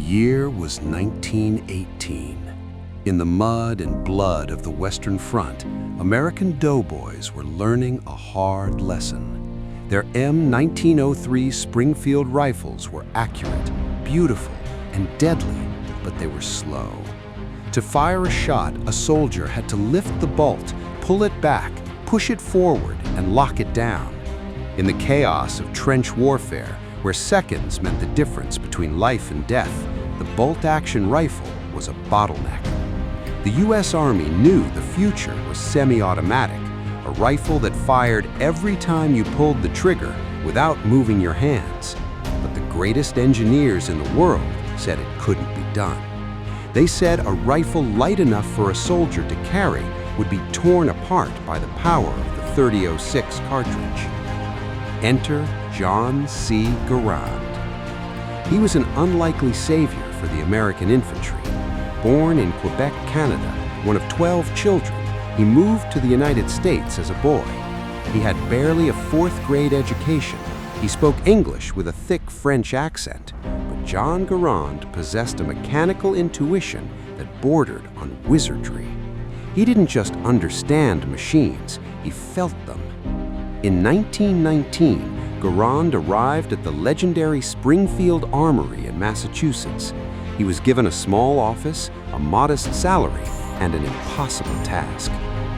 year was 1918. In the mud and blood of the Western Front, American doughboys were learning a hard lesson. Their M1903 Springfield rifles were accurate, beautiful, and deadly, but they were slow. To fire a shot, a soldier had to lift the bolt, pull it back, push it forward, and lock it down. In the chaos of trench warfare, where seconds meant the difference between life and death, the bolt-action rifle was a bottleneck. The U.S. Army knew the future was semi-automatic, a rifle that fired every time you pulled the trigger without moving your hands. But the greatest engineers in the world said it couldn't be done. They said a rifle light enough for a soldier to carry would be torn apart by the power of the .30-06 cartridge. Enter John C. Garand. He was an unlikely savior for the American infantry. Born in Quebec, Canada, one of 12 children, he moved to the United States as a boy. He had barely a fourth-grade education. He spoke English with a thick French accent, but John Garand possessed a mechanical intuition that bordered on wizardry. He didn't just understand machines, he felt them. In 1919, Garand arrived at the legendary Springfield Armory in Massachusetts. He was given a small office, a modest salary, and an impossible task: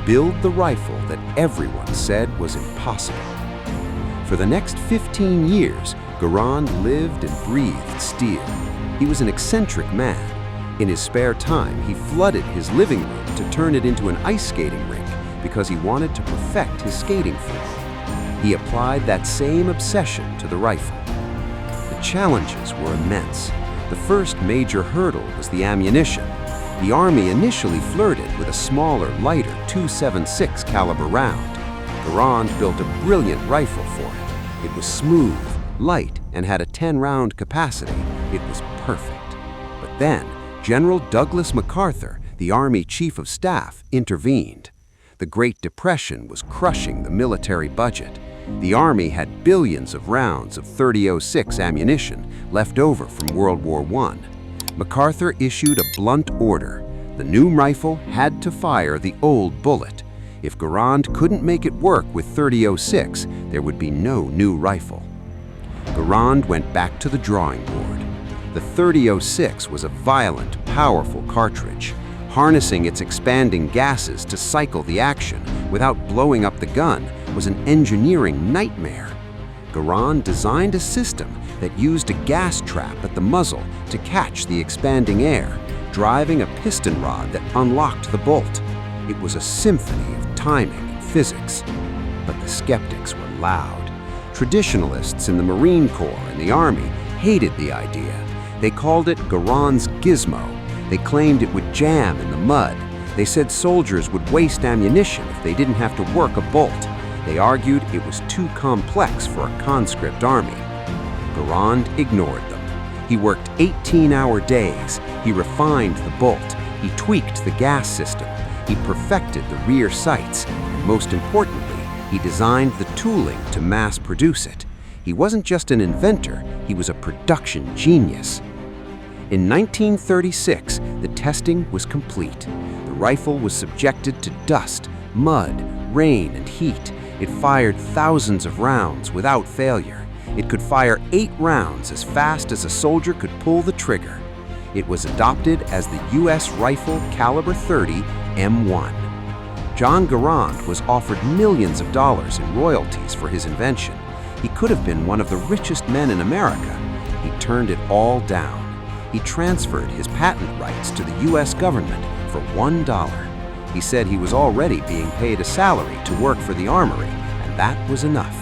build the rifle that everyone said was impossible. For the next 15 years, Garand lived and breathed steel. He was an eccentric man. In his spare time, he flooded his living room to turn it into an ice skating rink because he wanted to perfect his skating form. He applied that same obsession to the rifle. The challenges were immense. The first major hurdle was the ammunition. The Army initially flirted with a smaller, lighter .276 caliber round. Garand built a brilliant rifle for it. It was smooth, light, and had a 10-round capacity. It was perfect. But then, General Douglas MacArthur, the Army Chief of Staff, intervened. The Great Depression was crushing the military budget. The Army had billions of rounds of .30-06 ammunition left over from World War I. MacArthur issued a blunt order. The new rifle had to fire the old bullet. If Garand couldn't make it work with .30-06, there would be no new rifle. Garand went back to the drawing board. The .30-06 was a violent, powerful cartridge. Harnessing its expanding gases to cycle the action without blowing up the gun was an engineering nightmare. Garand designed a system that used a gas trap at the muzzle to catch the expanding air, driving a piston rod that unlocked the bolt. It was a symphony of timing and physics. But the skeptics were loud. Traditionalists in the Marine Corps and the Army hated the idea. They called it Garand's gizmo. They claimed it would jam in the mud. They said soldiers would waste ammunition if they didn't have to work a bolt. They argued it was too complex for a conscript army. Garand ignored them. He worked 18-hour days. He refined the bolt. He tweaked the gas system. He perfected the rear sights. And most importantly, he designed the tooling to mass produce it. He wasn't just an inventor, he was a production genius. In 1936, the testing was complete. The rifle was subjected to dust, mud, rain, and heat. It fired thousands of rounds without failure. It could fire 8 rounds as fast as a soldier could pull the trigger. It was adopted as the U.S. Rifle Caliber .30 M1. John Garand was offered millions of dollars in royalties for his invention. He could have been one of the richest men in America. He turned it all down. He transferred his patent rights to the U.S. government for $1. He said he was already being paid a salary to work for the armory, and that was enough.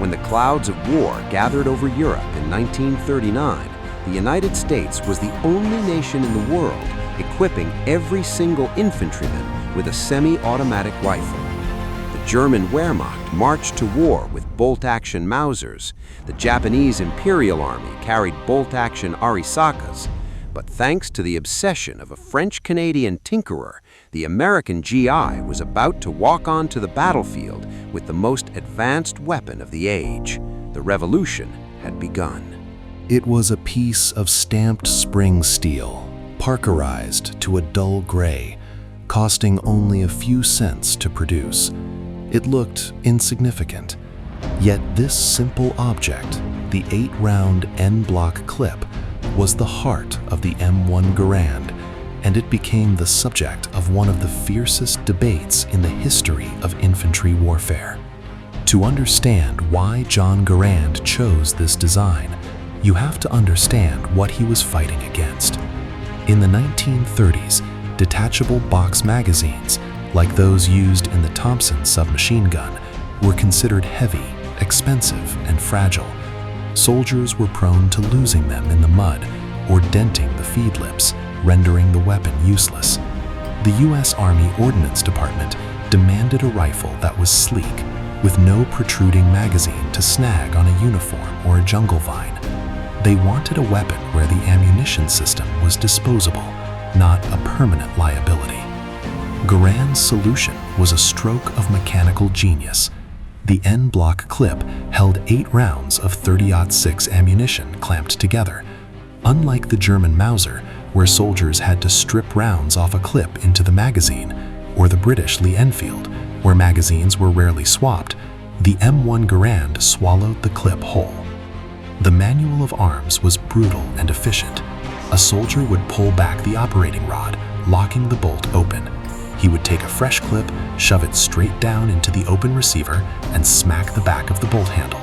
When the clouds of war gathered over Europe in 1939, the United States was the only nation in the world equipping every single infantryman with a semi-automatic rifle. The German Wehrmacht marched to war with bolt-action Mausers. The Japanese Imperial Army carried bolt-action Arisakas. But thanks to the obsession of a French-Canadian tinkerer, the American GI was about to walk onto the battlefield with the most advanced weapon of the age. The revolution had begun. It was a piece of stamped spring steel, parkerized to a dull gray, costing only a few cents to produce. It looked insignificant. Yet this simple object, the 8-round N-block clip, was the heart of the M1 Garand, and it became the subject of one of the fiercest debates in the history of infantry warfare. To understand why John Garand chose this design, you have to understand what he was fighting against. In the 1930s, detachable box magazines, like those used in the Thompson submachine gun, were considered heavy, expensive, and fragile. Soldiers were prone to losing them in the mud or denting the feed lips, rendering the weapon useless. The U.S. Army Ordnance Department demanded a rifle that was sleek, with no protruding magazine to snag on a uniform or a jungle vine. They wanted a weapon where the ammunition system was disposable, not a permanent liability. Garand's solution was a stroke of mechanical genius. The N-block clip held 8 rounds of .30-06 ammunition clamped together. Unlike the German Mauser, where soldiers had to strip rounds off a clip into the magazine, or the British Lee Enfield, where magazines were rarely swapped, the M1 Garand swallowed the clip whole. The manual of arms was brutal and efficient. A soldier would pull back the operating rod, locking the bolt open. He would take a fresh clip, shove it straight down into the open receiver, and smack the back of the bolt handle.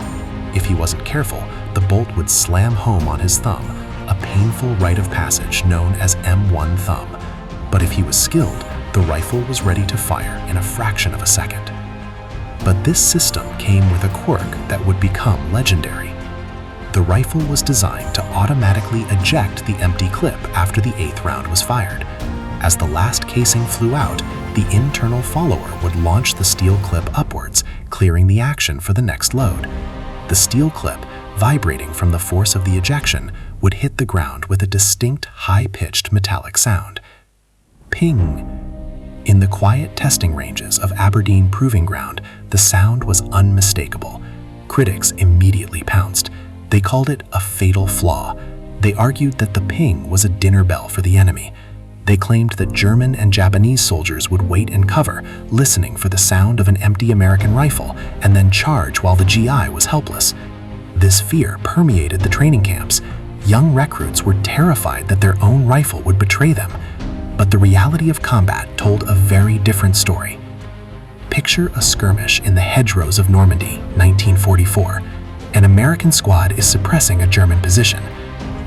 If he wasn't careful, the bolt would slam home on his thumb, a painful rite of passage known as M1 thumb. But if he was skilled, the rifle was ready to fire in a fraction of a second. But this system came with a quirk that would become legendary. The rifle was designed to automatically eject the empty clip after the 8th round was fired. As the last casing flew out, the internal follower would launch the steel clip upwards, clearing the action for the next load. The steel clip, vibrating from the force of the ejection, would hit the ground with a distinct, high-pitched metallic sound. Ping! In the quiet testing ranges of Aberdeen Proving Ground, the sound was unmistakable. Critics immediately pounced. They called it a fatal flaw. They argued that the ping was a dinner bell for the enemy. They claimed that German and Japanese soldiers would wait in cover, listening for the sound of an empty American rifle, and then charge while the GI was helpless. This fear permeated the training camps. Young recruits were terrified that their own rifle would betray them. But the reality of combat told a very different story. Picture a skirmish in the hedgerows of Normandy, 1944. An American squad is suppressing a German position.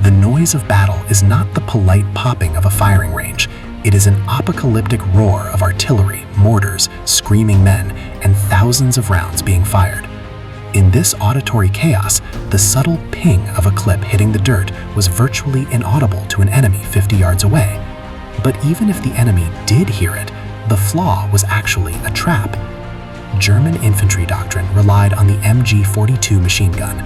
The noise of battle is not the polite popping of a firing range. It is an apocalyptic roar of artillery, mortars, screaming men, and thousands of rounds being fired. In this auditory chaos, the subtle ping of a clip hitting the dirt was virtually inaudible to an enemy 50 yards away. But even if the enemy did hear it, the flaw was actually a trap. German infantry doctrine relied on the MG-42 machine gun.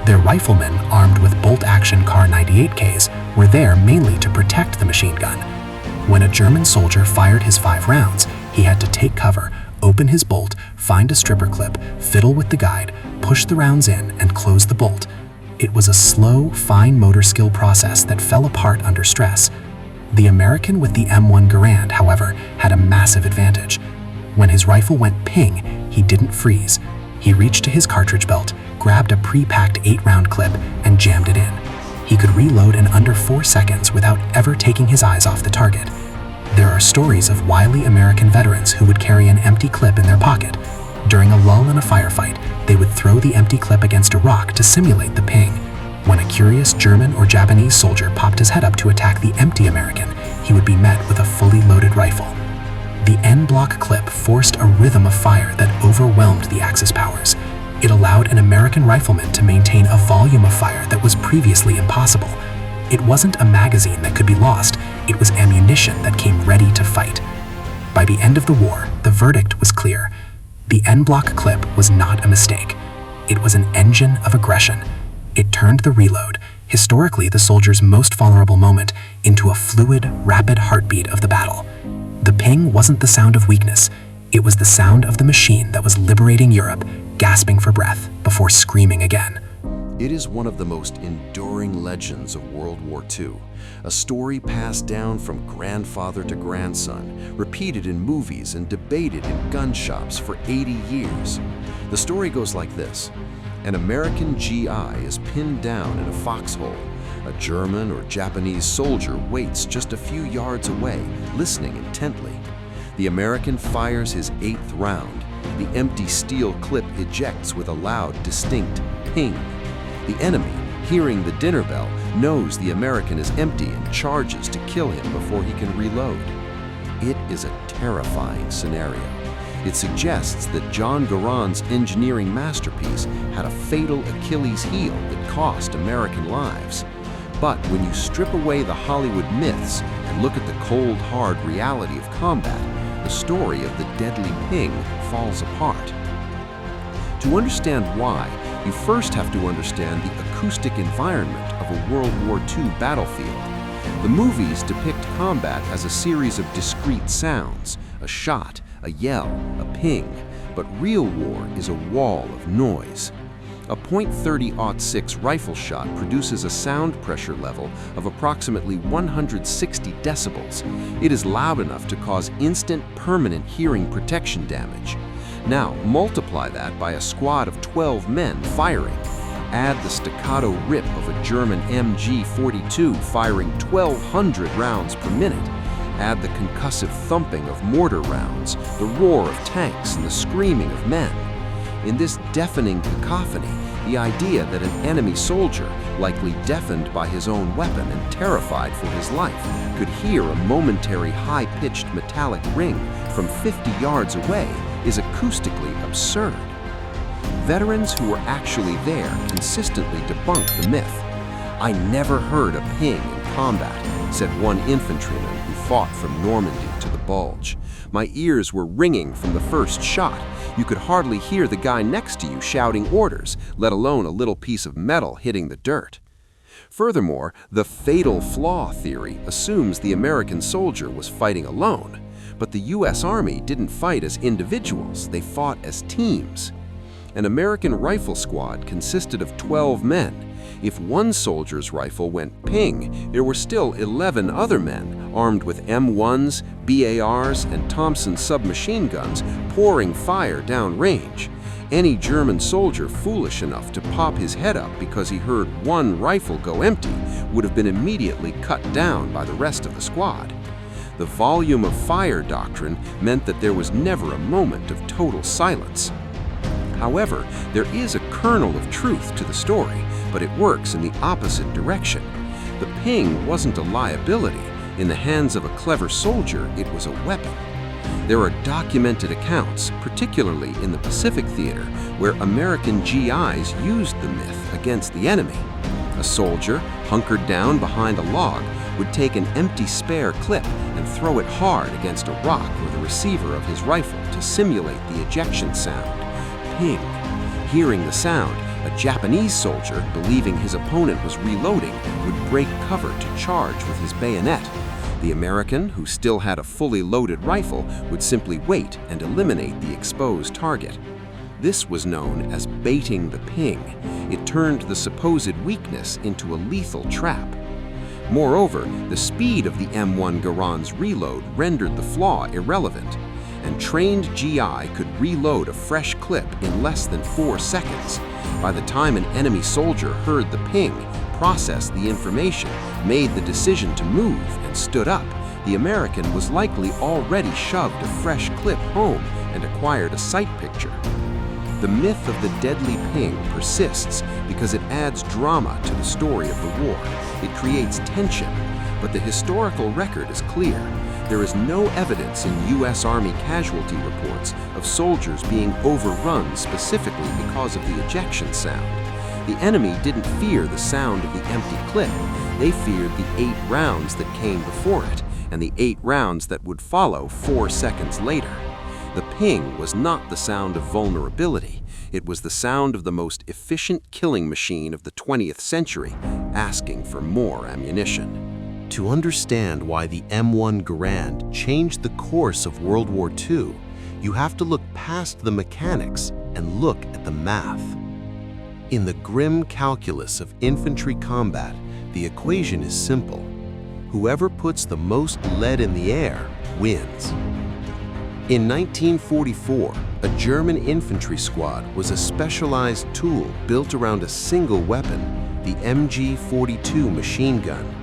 Their riflemen, armed with bolt-action Kar 98Ks, were there mainly to protect the machine gun. When a German soldier fired his 5 rounds, he had to take cover, open his bolt, find a stripper clip, fiddle with the guide, push the rounds in, and close the bolt. It was a slow, fine motor skill process that fell apart under stress. The American with the M1 Garand, however, had a massive advantage. When his rifle went ping, he didn't freeze. He reached to his cartridge belt, grabbed a pre-packed 8-round clip, and jammed it in. He could reload in under 4 seconds without ever taking his eyes off the target. There are stories of wily American veterans who would carry an empty clip in their pocket. During a lull in a firefight, they would throw the empty clip against a rock to simulate the ping. When a curious German or Japanese soldier popped his head up to attack the empty American, he would be met with a fully loaded rifle. The N-block clip forced a rhythm of fire that overwhelmed the Axis powers. It allowed an American rifleman to maintain a volume of fire that was previously impossible. It wasn't a magazine that could be lost, it was ammunition that came ready to fight. By the end of the war, the verdict was clear. The N-block clip was not a mistake. It was an engine of aggression. It turned the reload, historically the soldier's most vulnerable moment, into a fluid, rapid heartbeat of the battle. The ping wasn't the sound of weakness. It was the sound of the machine that was liberating Europe, gasping for breath before screaming again. It is one of the most enduring legends of World War II, a story passed down from grandfather to grandson, repeated in movies and debated in gun shops for 80 years. The story goes like this. An American GI is pinned down in a foxhole. A German or Japanese soldier waits just a few yards away, listening intently. The American fires his 8th round. The empty steel clip ejects with a loud, distinct ping. The enemy, hearing the dinner bell, knows the American is empty and charges to kill him before he can reload. It is a terrifying scenario. It suggests that John Garand's engineering masterpiece had a fatal Achilles heel that cost American lives. But when you strip away the Hollywood myths and look at the cold, hard reality of combat, the story of the deadly ping falls apart. To understand why, you first have to understand the acoustic environment of a World War II battlefield. The movies depict combat as a series of discrete sounds, a shot, a yell, a ping, but real war is a wall of noise. A .30-06 rifle shot produces a sound pressure level of approximately 160 decibels. It is loud enough to cause instant, permanent hearing protection damage. Now, multiply that by a squad of 12 men firing. Add the staccato rip of a German MG-42 firing 1,200 rounds per minute. Add the concussive thumping of mortar rounds, the roar of tanks, and the screaming of men. In this deafening cacophony, the idea that an enemy soldier, likely deafened by his own weapon and terrified for his life, could hear a momentary high-pitched metallic ring from 50 yards away is acoustically absurd. Veterans who were actually there consistently debunk the myth. "I never heard a ping in combat," said one infantryman who fought from Normandy to the Bulge. "My ears were ringing from the first shot. You could hardly hear the guy next to you shouting orders, let alone a little piece of metal hitting the dirt." Furthermore, the fatal flaw theory assumes the American soldier was fighting alone. But the US Army didn't fight as individuals, they fought as teams. An American rifle squad consisted of 12 men. If one soldier's rifle went ping, there were still 11 other men armed with M1s, BARs, and Thompson submachine guns pouring fire downrange. Any German soldier foolish enough to pop his head up because he heard one rifle go empty would have been immediately cut down by the rest of the squad. The volume of fire doctrine meant that there was never a moment of total silence. However, there is a kernel of truth to the story, but it works in the opposite direction. The ping wasn't a liability. In the hands of a clever soldier, it was a weapon. There are documented accounts, particularly in the Pacific Theater, where American GIs used the myth against the enemy. A soldier, hunkered down behind a log, would take an empty spare clip and throw it hard against a rock or the receiver of his rifle to simulate the ejection sound. Ping. Hearing the sound, a Japanese soldier, believing his opponent was reloading, would break cover to charge with his bayonet. The American, who still had a fully loaded rifle, would simply wait and eliminate the exposed target. This was known as baiting the ping. It turned the supposed weakness into a lethal trap. Moreover, the speed of the M1 Garand's reload rendered the flaw irrelevant. And trained GI could reload a fresh clip in less than 4 seconds. By the time an enemy soldier heard the ping, processed the information, made the decision to move, and stood up, the American was likely already shoved a fresh clip home and acquired a sight picture. The myth of the deadly ping persists because it adds drama to the story of the war. It creates tension, but the historical record is clear. There is no evidence in US Army casualty reports of soldiers being overrun specifically because of the ejection sound. The enemy didn't fear the sound of the empty clip. They feared the 8 rounds that came before it, and the 8 rounds that would follow 4 seconds later. The ping was not the sound of vulnerability. It was the sound of the most efficient killing machine of the 20th century, asking for more ammunition. To understand why the M1 Garand changed the course of World War II, you have to look past the mechanics and look at the math. In the grim calculus of infantry combat, the equation is simple. Whoever puts the most lead in the air wins. In 1944, a German infantry squad was a specialized tool built around a single weapon, the MG-42 machine gun.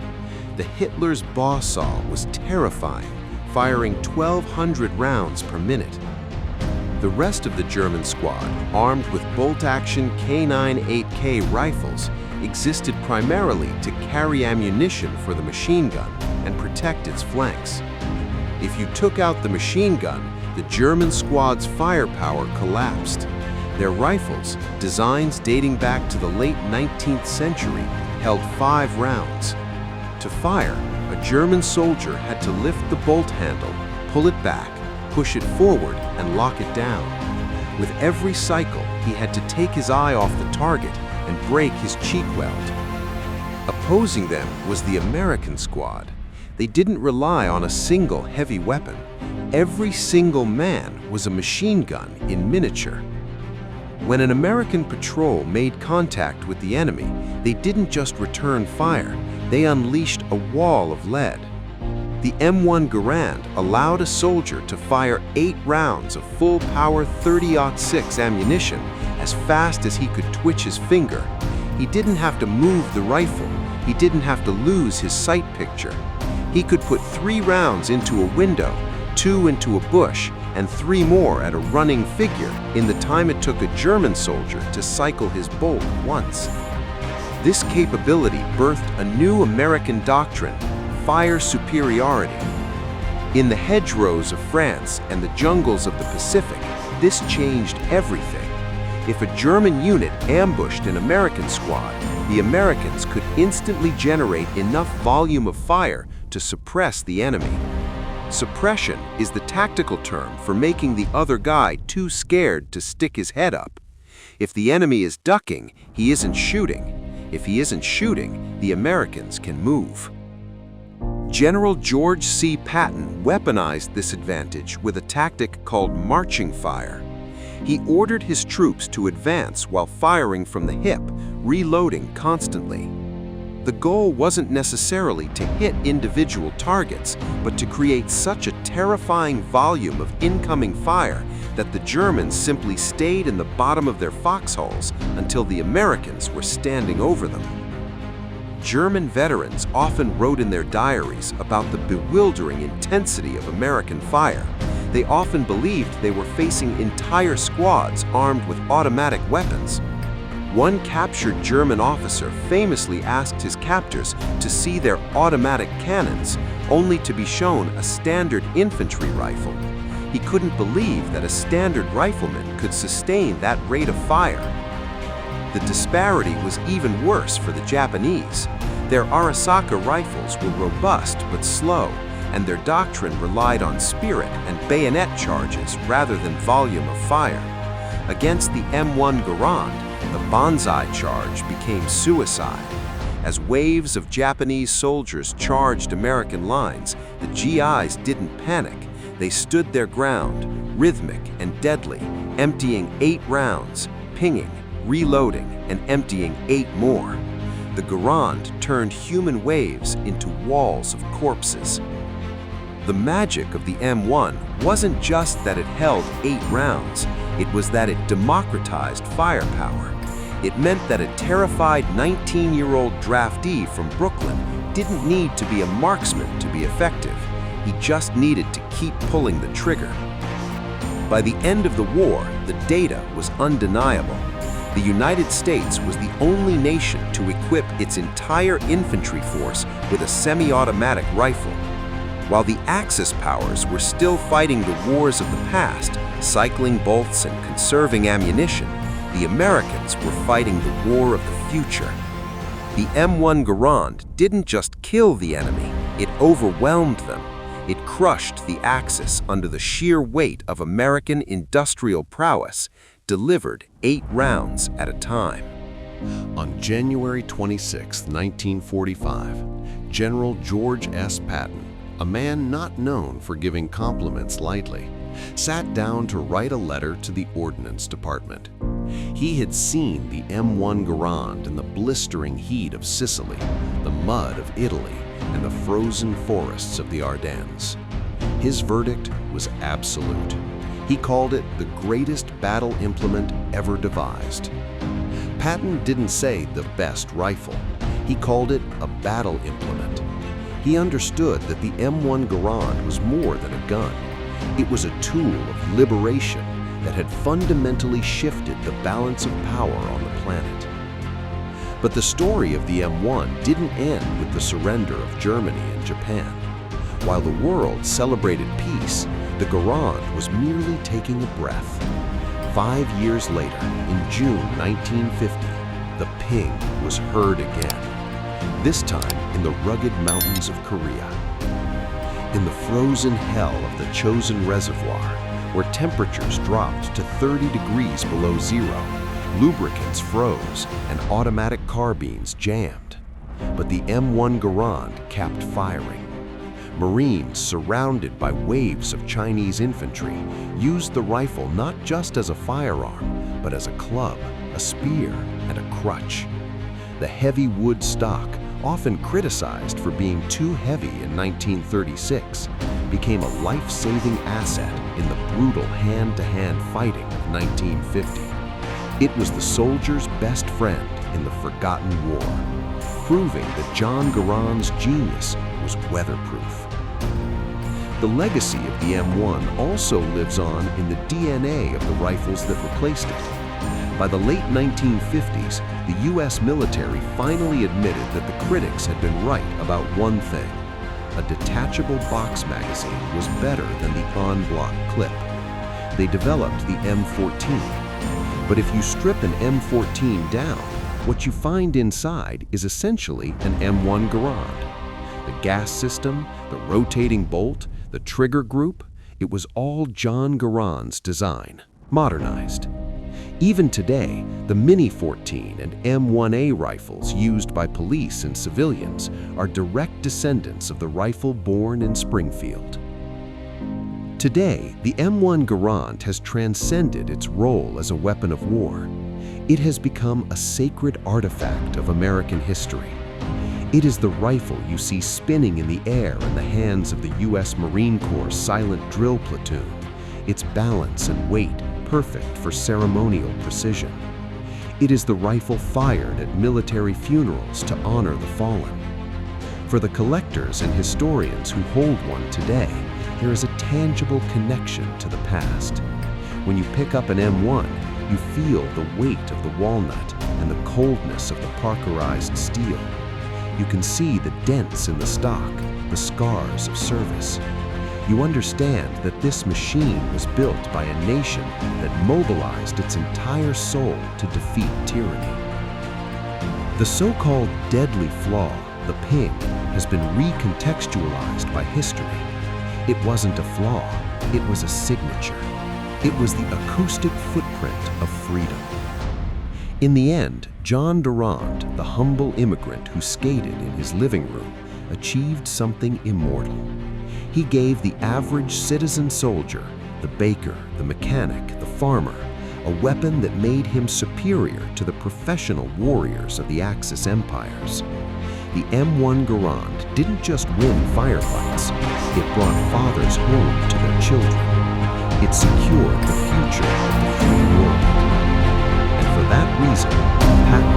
The Hitler's boss saw was terrifying, firing 1,200 rounds per minute. The rest of the German squad, armed with bolt-action K9-8K rifles, existed primarily to carry ammunition for the machine gun and protect its flanks. If you took out the machine gun, the German squad's firepower collapsed. Their rifles, designs dating back to the late 19th century, held 5 rounds. To fire, a German soldier had to lift the bolt handle, pull it back, push it forward, and lock it down. With every cycle, he had to take his eye off the target and break his cheek weld. Opposing them was the American squad. They didn't rely on a single heavy weapon. Every single man was a machine gun in miniature. When an American patrol made contact with the enemy, they didn't just return fire, they unleashed a wall of lead. The M1 Garand allowed a soldier to fire 8 rounds of full-power 30-06 ammunition as fast as he could twitch his finger. He didn't have to move the rifle. He didn't have to lose his sight picture. He could put 3 rounds into a window, 2 into a bush, and 3 more at a running figure in the time it took a German soldier to cycle his bolt once. This capability birthed a new American doctrine, fire superiority. In the hedgerows of France and the jungles of the Pacific, this changed everything. If a German unit ambushed an American squad, the Americans could instantly generate enough volume of fire to suppress the enemy. Suppression is the tactical term for making the other guy too scared to stick his head up. If the enemy is ducking, he isn't shooting. If he isn't shooting, the Americans can move. General George C. Patton weaponized this advantage with a tactic called marching fire. He ordered his troops to advance while firing from the hip, reloading constantly. The goal wasn't necessarily to hit individual targets, but to create such a terrifying volume of incoming fire that the Germans simply stayed in the bottom of their foxholes until the Americans were standing over them. German veterans often wrote in their diaries about the bewildering intensity of American fire. They often believed they were facing entire squads armed with automatic weapons. One captured German officer famously asked his captors to see their automatic cannons, only to be shown a standard infantry rifle. He couldn't believe that a standard rifleman could sustain that rate of fire. The disparity was even worse for the Japanese. Their Arisaka rifles were robust but slow, and their doctrine relied on spirit and bayonet charges rather than volume of fire. Against the M1 Garand, the banzai charge became suicide. As waves of Japanese soldiers charged American lines, the GIs didn't panic. They stood their ground, rhythmic and deadly, emptying 8 rounds, pinging, reloading, and emptying 8 more. The Garand turned human waves into walls of corpses. The magic of the M1 wasn't just that it held 8 rounds, it was that it democratized firepower. It meant that a terrified 19-year-old draftee from Brooklyn didn't need to be a marksman to be effective. He just needed to keep pulling the trigger. By the end of the war, the data was undeniable. The United States was the only nation to equip its entire infantry force with a semi-automatic rifle. While the Axis powers were still fighting the wars of the past, cycling bolts and conserving ammunition, the Americans were fighting the war of the future. The M1 Garand didn't just kill the enemy, it overwhelmed them. It crushed the Axis under the sheer weight of American industrial prowess, delivered 8 rounds at a time. On January 26, 1945, General George S. Patton, a man not known for giving compliments lightly, sat down to write a letter to the Ordnance Department. He had seen the M1 Garand in the blistering heat of Sicily, the mud of Italy, and the frozen forests of the Ardennes. His verdict was absolute. He called it the greatest battle implement ever devised. Patton didn't say the best rifle. He called it a battle implement. He understood that the M1 Garand was more than a gun. It was a tool of liberation that had fundamentally shifted the balance of power on the planet. But the story of the M1 didn't end with the surrender of Germany and Japan. While the world celebrated peace, the Garand was merely taking a breath. 5 years later, in June 1950, the ping was heard again, this time in the rugged mountains of Korea. In the frozen hell of the Chosin Reservoir, where temperatures dropped to 30 degrees below zero, lubricants froze and automatic carbines jammed. But the M1 Garand kept firing. Marines, surrounded by waves of Chinese infantry, used the rifle not just as a firearm, but as a club, a spear, and a crutch. The heavy wood stock, often criticized for being too heavy in 1936, became a life-saving asset in the brutal hand-to-hand fighting of 1950. It was the soldier's best friend in the forgotten war, proving that John Garand's genius was weatherproof. The legacy of the M1 also lives on in the DNA of the rifles that replaced it. By the late 1950s, the U.S. military finally admitted that the critics had been right about one thing. A detachable box magazine was better than the en-bloc clip. They developed the M14. But if you strip an M14 down, what you find inside is essentially an M1 Garand. The gas system, the rotating bolt, the trigger group, it was all John Garand's design, modernized. Even today, the Mini 14 and M1A rifles used by police and civilians are direct descendants of the rifle born in Springfield. Today, the M1 Garand has transcended its role as a weapon of war. It has become a sacred artifact of American history. It is the rifle you see spinning in the air in the hands of the U.S. Marine Corps' silent drill platoon, its balance and weight perfect for ceremonial precision. It is the rifle fired at military funerals to honor the fallen. For the collectors and historians who hold one today, there is a tangible connection to the past. When you pick up an M1, you feel the weight of the walnut and the coldness of the Parkerized steel. You can see the dents in the stock, the scars of service. You understand that this machine was built by a nation that mobilized its entire soul to defeat tyranny. The so-called deadly flaw, the ping, has been recontextualized by history. It wasn't a flaw, it was a signature. It was the acoustic footprint of freedom. In the end, John Garand, the humble immigrant who skated in his living room, achieved something immortal. He gave the average citizen soldier, the baker, the mechanic, the farmer, a weapon that made him superior to the professional warriors of the Axis empires. The M1 Garand didn't just win firefights, it brought fathers home to their children. It secured the future of the free world. And for that reason, Patton